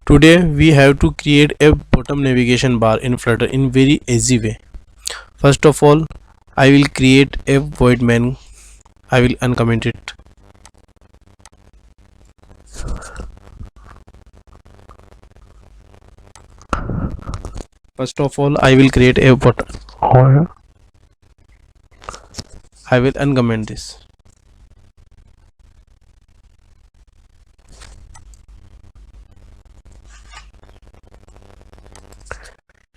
Today we have to create a bottom navigation bar in Flutter in very easy way. First of all, I will create a void main. I will uncomment it. First of all, I will create a bottom. I will uncomment this.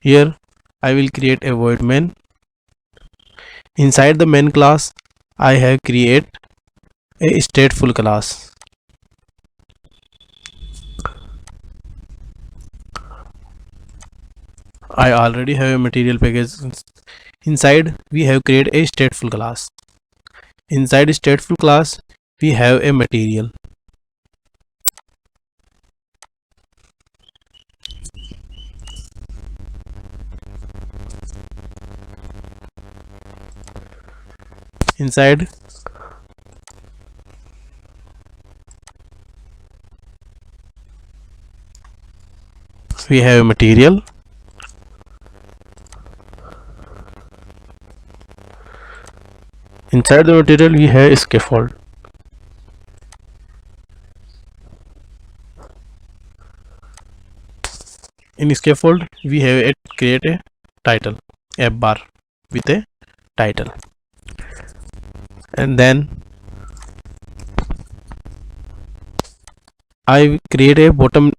Here I will create a void main. Inside the main class, I have create a stateful class. I already have a material package. Inside we have created a stateful class. Inside stateful class we have a material. Inside we have a material. Inside the material we have a scaffold. In scaffold we have a create a title, a bar with a title, and then I create a bottom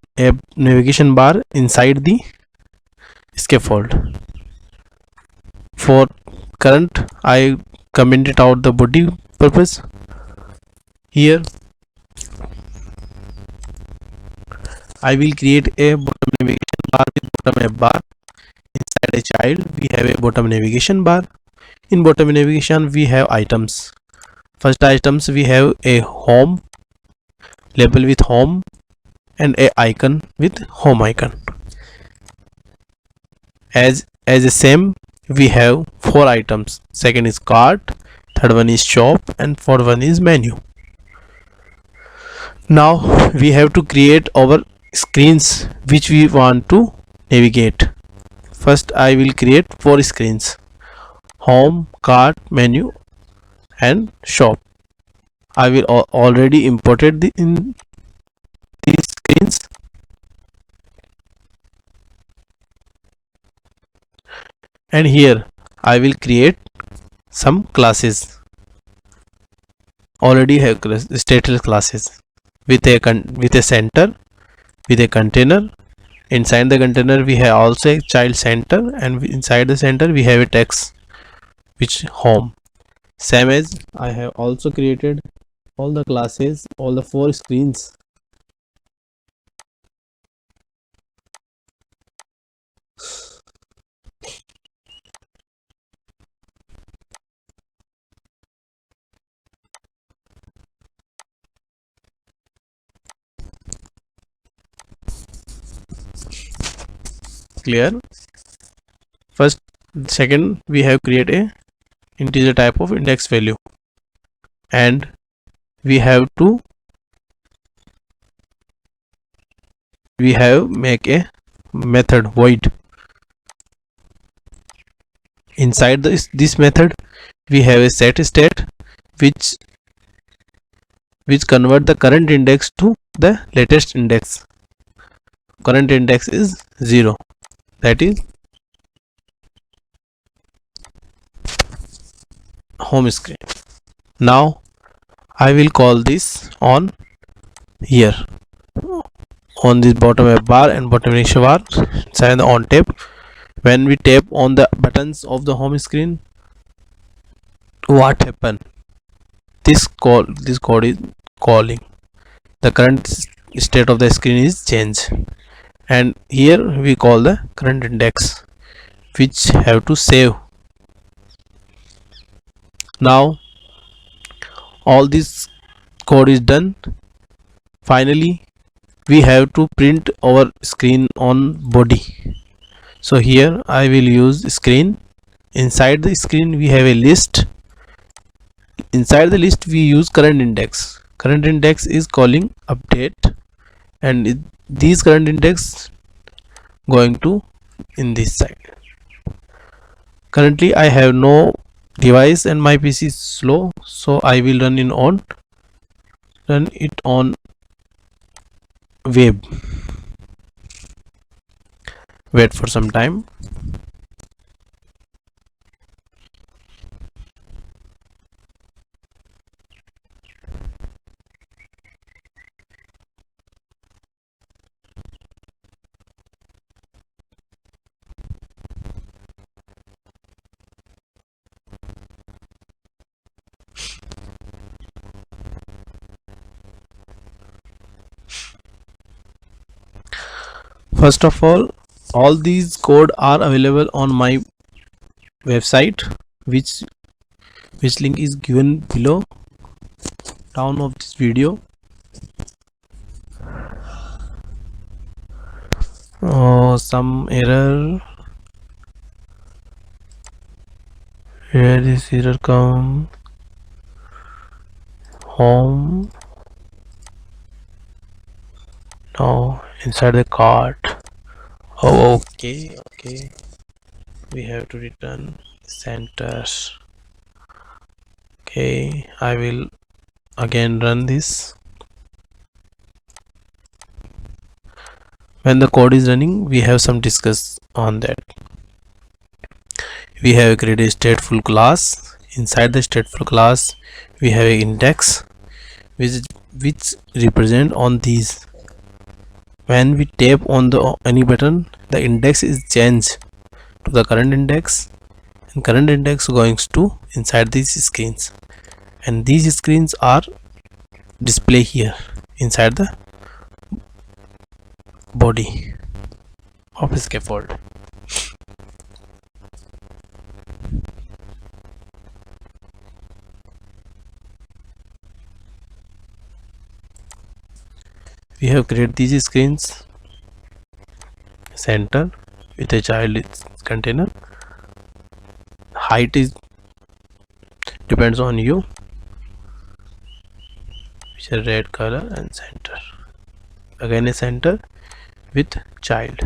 navigation bar inside the scaffold. For current I commented out the body purpose. Here I will create a bottom navigation bar with bottom app bar. Inside a child we have a bottom navigation bar. In bottom navigation we have items. First items we have a home, label with home, and a icon with home icon. As the same we have 4 items. Second is cart, third one is shop, and fourth one is menu. Now we have to create our screens which we want to navigate. First I will create 4 screens: home, cart, menu, and shop. I will already imported in these screens. And here I will create some classes. Already have stateless classes with a center, with a container. Inside the container we have also a child center, and inside the center we have a text which home. Same as I have also created all the classes, all the 4 screens. Clear? First, second we have created a integer type of index value, and we have make a method void. Inside this method we have a set state which convert the current index to the latest index. Current index is 0, that is home screen. Now I will call this on here, on this bottom app bar and bottom navigation bar. Inside the on tab, when we tap on the buttons of the home screen, what happen? This code is calling. The current state of the screen is changed, and here we call the current index which have to save. Now all this code is done. Finally we have to print our screen on body. So here I will use screen. Inside the screen we have a list. Inside the list we use current index. Current index is calling update, and these current index going to in this side. Currently I have no device and my PC is slow, so I will run it on web. Wait for some time. First of all these code are available on my website, which link is given below down of this video. Oh, some error. Where this error come? Home. No, inside the cart. Oh, okay. We have to return center. Okay, I will again run this. When the code is running, we have some discuss on that. We have created a stateful class. Inside the stateful class, we have an index which represent on these. When we tap on the any button, the index is changed to the current index, and current index goes to inside these screens, and these screens are display here inside the body of scaffold. We have created these screens. Center with a child container. Height is depends on you, which is red color, and center. Again a center with child.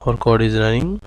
Our code is running.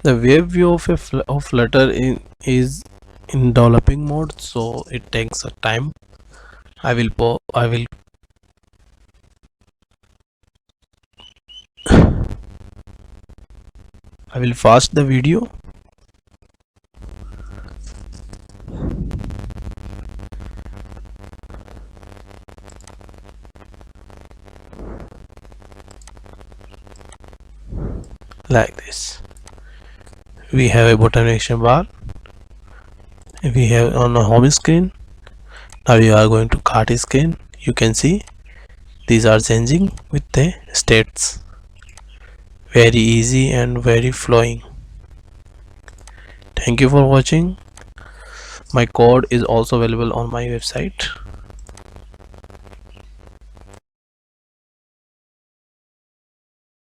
The web view of Flutter is in developing mode, so it takes a time. I will fast the video. Like this. We have a button action bar. We have on the home screen. Now we are going to cart screen. You can see these are changing with the states. Very easy and very flowing. Thank you for watching. My code is also available on my website.